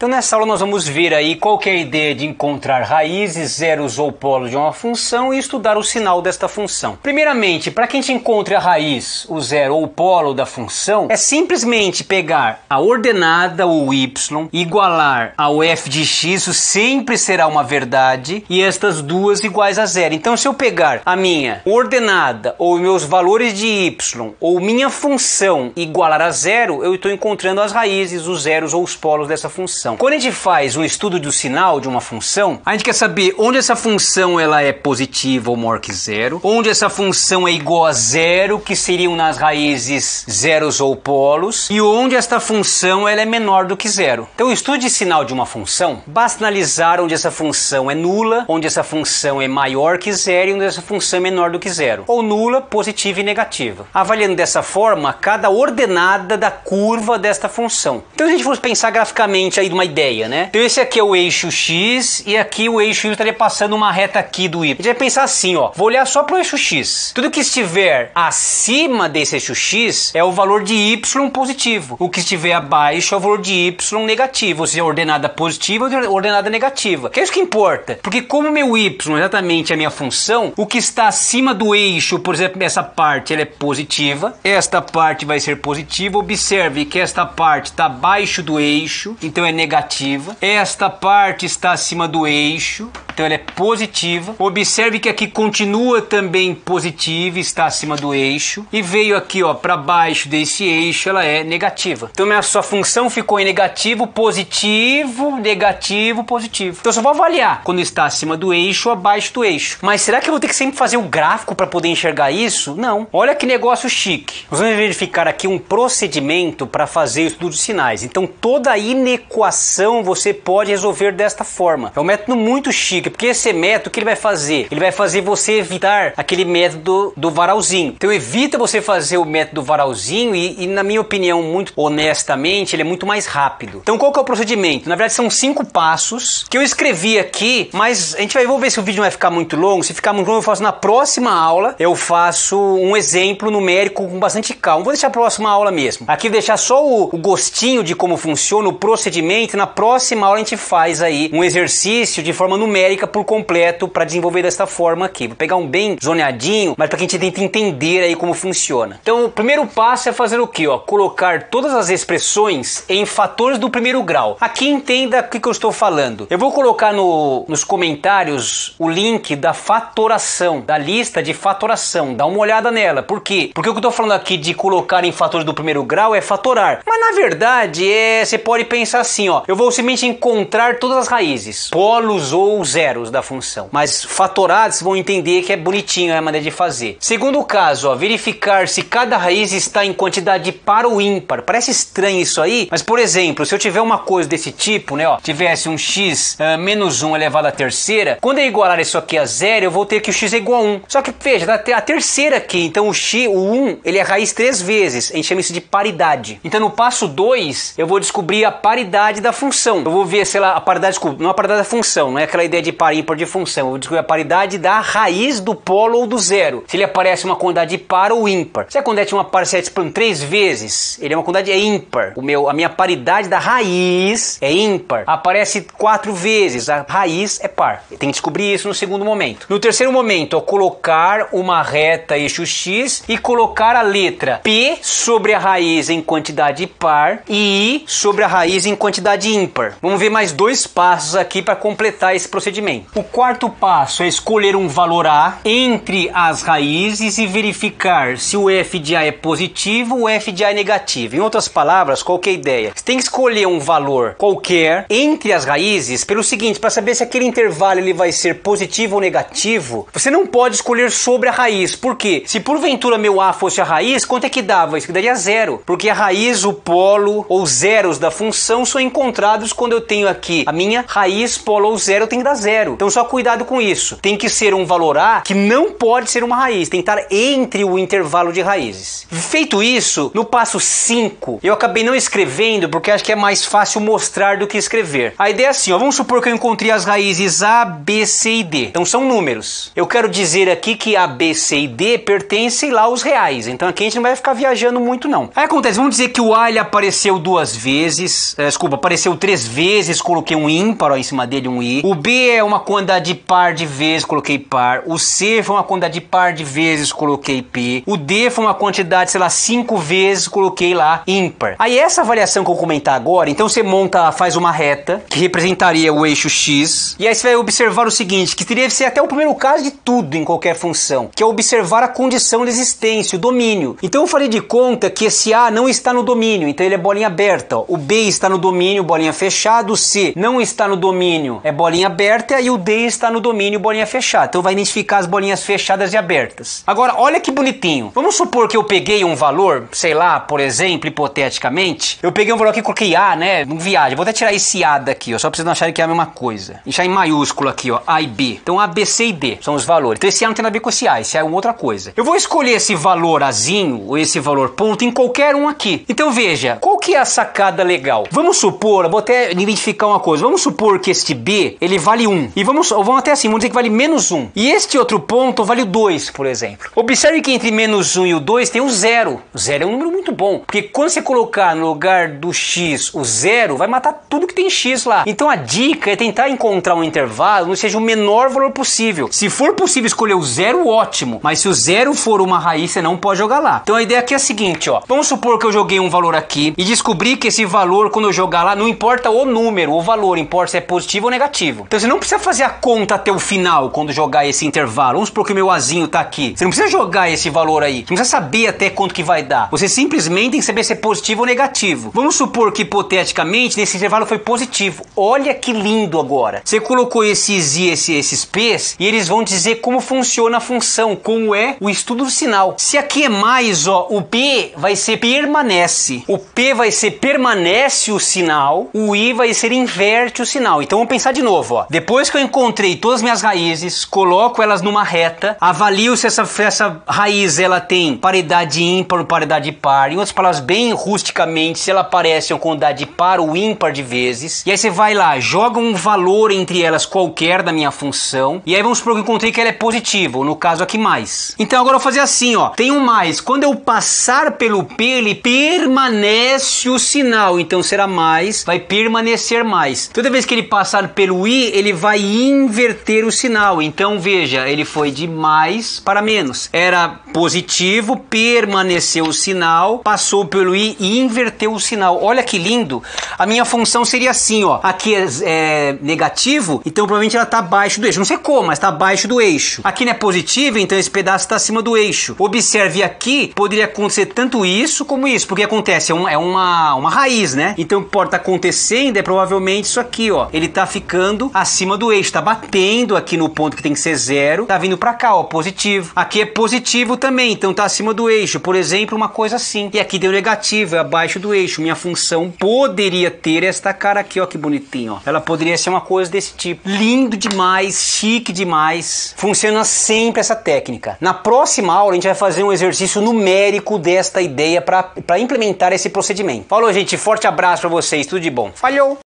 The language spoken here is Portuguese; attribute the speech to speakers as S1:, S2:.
S1: Então nessa aula nós vamos ver aí qual que é a ideia de encontrar raízes, zeros ou polos de uma função e estudar o sinal desta função. Primeiramente, para que a gente encontre a raiz, o zero ou o polo da função, é simplesmente pegar a ordenada, o y, igualar ao f de x, isso sempre será uma verdade, e estas duas iguais a zero. Então se eu pegar a minha ordenada ou meus valores de y ou minha função igualar a zero, eu estou encontrando as raízes, os zeros ou os polos dessa função. Quando a gente faz um estudo do sinal de uma função, a gente quer saber onde essa função ela é positiva ou maior que zero, onde essa função é igual a zero, que seriam nas raízes zeros ou polos, e onde esta função ela é menor do que zero. Então o estudo de sinal de uma função, basta analisar onde essa função é nula, onde essa função é maior que zero e onde essa função é menor do que zero, ou nula, positiva e negativa, avaliando dessa forma cada ordenada da curva desta função. Então se a gente fosse pensar graficamente aí de uma ideia, né? Então esse aqui é o eixo x e aqui o eixo y estaria passando uma reta aqui do y. A gente vai pensar assim, ó, vou olhar só para o eixo x. Tudo que estiver acima desse eixo x é o valor de y positivo. O que estiver abaixo é o valor de y negativo, ou seja, ordenada positiva ou ordenada negativa. Que é isso que importa, porque como meu y exatamente é a minha função, o que está acima do eixo, por exemplo, essa parte ela é positiva, esta parte vai ser positiva. Observe que esta parte está abaixo do eixo, então é negativa. Esta parte está acima do eixo, então ela é positiva. Observe que aqui continua também positiva, está acima do eixo. E veio aqui, ó, para baixo desse eixo, ela é negativa. Então a sua função ficou em negativo, positivo, negativo, positivo. Então eu só vou avaliar quando está acima do eixo ou abaixo do eixo. Mas será que eu vou ter que sempre fazer o gráfico para poder enxergar isso? Não. Olha que negócio chique. Nós vamos verificar aqui um procedimento para fazer o estudo de sinais. Então toda inequação você pode resolver desta forma. É um método muito chique, porque esse método, o que ele vai fazer? Ele vai fazer você evitar aquele método do varalzinho. Então evita você fazer o método do varalzinho e na minha opinião, muito honestamente, ele é muito mais rápido. Então qual que é o procedimento? Na verdade são 5 passos que eu escrevi aqui, mas a gente vai ver se o vídeo não vai ficar muito longo. Se ficar muito longo eu faço na próxima aula, eu faço um exemplo numérico com bastante calma. Vou deixar a próxima aula mesmo. Aqui vou deixar só o gostinho de como funciona o procedimento. Na próxima aula a gente faz aí um exercício de forma numérica por completo para desenvolver desta forma aqui. Vou pegar um bem zoneadinho, mas para que a gente tente entender aí como funciona. Então o primeiro passo é fazer o que? Colocar todas as expressões em fatores do primeiro grau. Aqui entenda o que eu estou falando. Eu vou colocar nos comentários o link da fatoração, da lista de fatoração. Dá uma olhada nela. Por quê? Porque o que eu estou falando aqui de colocar em fatores do primeiro grau é fatorar. Mas na verdade você pode pensar assim, ó, eu vou simplesmente encontrar todas as raízes, polos ou zeros da função. Mas fatorados vão entender que é bonitinho a maneira de fazer. Segundo caso, ó, verificar se cada raiz está em quantidade par ou ímpar. Parece estranho isso aí, mas por exemplo, se eu tiver uma coisa desse tipo, né, ó, tivesse um x menos 1 elevado à terceira, quando eu igualar isso aqui a zero, eu vou ter que o x é igual a 1. Só que veja, a terceira aqui, então o 1, ele é raiz 3 vezes. A gente chama isso de paridade. Então no passo 2, eu vou descobrir a paridade da função. Eu vou ver se ela, a paridade, desculpa, não a paridade da função, não é aquela ideia de par ímpar de função. Eu vou descobrir a paridade da raiz do polo ou do zero. Se ele aparece uma quantidade par ou ímpar. Se a quantidade uma aparece 3 vezes, ele é uma quantidade ímpar. A minha paridade da raiz é ímpar. Aparece 4 vezes, a raiz é par. Tem que descobrir isso no segundo momento. No terceiro momento, colocar uma reta eixo x e colocar a letra p sobre a raiz em quantidade par e i sobre a raiz em quantidade ímpar. Vamos ver mais 2 passos aqui para completar esse procedimento. O quarto passo é escolher um valor a entre as raízes e verificar se o f de a é positivo ou f de a é negativo. Em outras palavras, qual que é a ideia? Você tem que escolher um valor qualquer entre as raízes pelo seguinte, para saber se aquele intervalo ele vai ser positivo ou negativo, você não pode escolher sobre a raiz. Por quê? Se porventura meu a fosse a raiz, quanto é que dava? Isso daria zero, porque a raiz, o polo ou zeros da função são encontrados quando eu tenho aqui a minha raiz, polo ou zero, tem que dar zero. zero. Então só cuidado com isso. Tem que ser um valor A que não pode ser uma raiz, tem que estar entre o intervalo de raízes. Feito isso, no passo 5, eu acabei não escrevendo porque acho que é mais fácil mostrar do que escrever. A ideia é assim, ó, vamos supor que eu encontrei as raízes A, B, C e D. Então são números. Eu quero dizer aqui que A, B, C e D pertencem lá aos reais. Então aqui a gente não vai ficar viajando muito não. Aí acontece, vamos dizer que o A ele apareceu 2 vezes, apareceu 3 vezes, coloquei um ímpar ó, em cima dele, um I. O B é uma quantidade par de vezes, coloquei par. O C foi uma quantidade par de vezes, coloquei P. O D foi uma quantidade, sei lá, 5 vezes, coloquei lá ímpar. Aí essa variação que eu vou comentar agora, então você faz uma reta que representaria o eixo X. E aí você vai observar o seguinte, que teria que ser até o primeiro caso de tudo em qualquer função, que é observar a condição de existência, o domínio. Então eu falei de conta que esse A não está no domínio, então ele é bolinha aberta. Ó. O B está no domínio, bolinha fechada. O C não está no domínio, é bolinha aberta. E o D está no domínio, bolinha fechada. Então vai identificar as bolinhas fechadas e abertas. Agora, olha que bonitinho. Vamos supor que eu peguei um valor, sei lá, por exemplo, hipoteticamente, eu peguei um valor aqui e coloquei A, né? Não viagem. Vou até tirar esse A daqui, ó, só pra vocês não acharem que é a mesma coisa. Deixar em maiúsculo aqui, ó, A e B. Então A, B, C e D são os valores. Então esse A não tem nada a ver com esse A, esse A é uma outra coisa. Eu vou escolher esse valor Azinho, ou esse valor ponto, em qualquer um aqui. Então veja, qual que é a sacada legal? Vamos supor, eu vou até identificar uma coisa, vamos supor que este B, ele vale 1. E vamos até assim, vamos dizer que vale menos 1. E este outro ponto vale 2, por exemplo. Observe que entre menos 1 e o 2 tem o 0. O 0 é um número muito bom, porque quando você colocar no lugar do X o 0, vai matar tudo que tem X lá. Então a dica é tentar encontrar um intervalo que seja o menor valor possível. Se for possível escolher o 0, ótimo. Mas se o 0 for uma raiz, você não pode jogar lá. Então a ideia aqui é a seguinte, ó. Vamos supor que eu joguei um valor aqui e descobri que esse valor, quando eu jogar lá, não importa o número, o valor, importa se é positivo ou negativo. Então você não precisa fazer a conta até o final quando jogar esse intervalo. Vamos supor que o meu Azinho tá aqui. Você não precisa jogar esse valor aí. Você não precisa saber até quanto que vai dar. Você simplesmente tem que saber se é positivo ou negativo. Vamos supor que, hipoteticamente, nesse intervalo foi positivo. Olha que lindo agora. Você colocou esses I, esses P's, e eles vão dizer como funciona a função, como é o estudo do sinal. Se aqui é mais, ó, o P vai ser permanece. O P vai ser permanece o sinal. O I vai ser inverte o sinal. Então vamos pensar de novo, ó. Depois que eu encontrei todas as minhas raízes, coloco elas numa reta, avalio se essa raiz ela tem paridade ímpar ou paridade par. Em outras palavras, bem rusticamente, se ela aparece uma quantidade par ou ímpar de vezes. E aí você vai lá, joga um valor entre elas qualquer da minha função. E aí vamos supor que eu encontrei que ela é positiva, no caso aqui mais. Então agora eu vou fazer assim, ó. Tem um mais. Quando eu passar pelo P, ele permanece o sinal. Então será mais, vai permanecer mais. Toda vez que ele passar pelo I, ele vai inverter o sinal. Então veja, ele foi de mais para menos. Era positivo, permaneceu o sinal, passou pelo I e inverteu o sinal. Olha que lindo. A minha função seria assim, ó. Aqui é negativo, então provavelmente ela está abaixo do eixo. Não sei como, mas está abaixo do eixo. Aqui não é positivo, então esse pedaço está acima do eixo. Observe aqui, poderia acontecer tanto isso como isso, porque acontece, é uma raiz, né? Então o que pode estar acontecendo é provavelmente isso aqui, ó. Ele está ficando acima do eixo, está batendo aqui no ponto que tem que ser 0, tá vindo para cá, ó, positivo. Aqui é positivo também, então tá acima do eixo. Por exemplo, uma coisa assim. E aqui deu negativo, é abaixo do eixo. Minha função poderia ter esta cara aqui, ó, que bonitinho, ó. Ela poderia ser uma coisa desse tipo. Lindo demais, chique demais. Funciona sempre essa técnica. Na próxima aula a gente vai fazer um exercício numérico desta ideia para implementar esse procedimento. Falou, gente, forte abraço para vocês, tudo de bom. Falhou!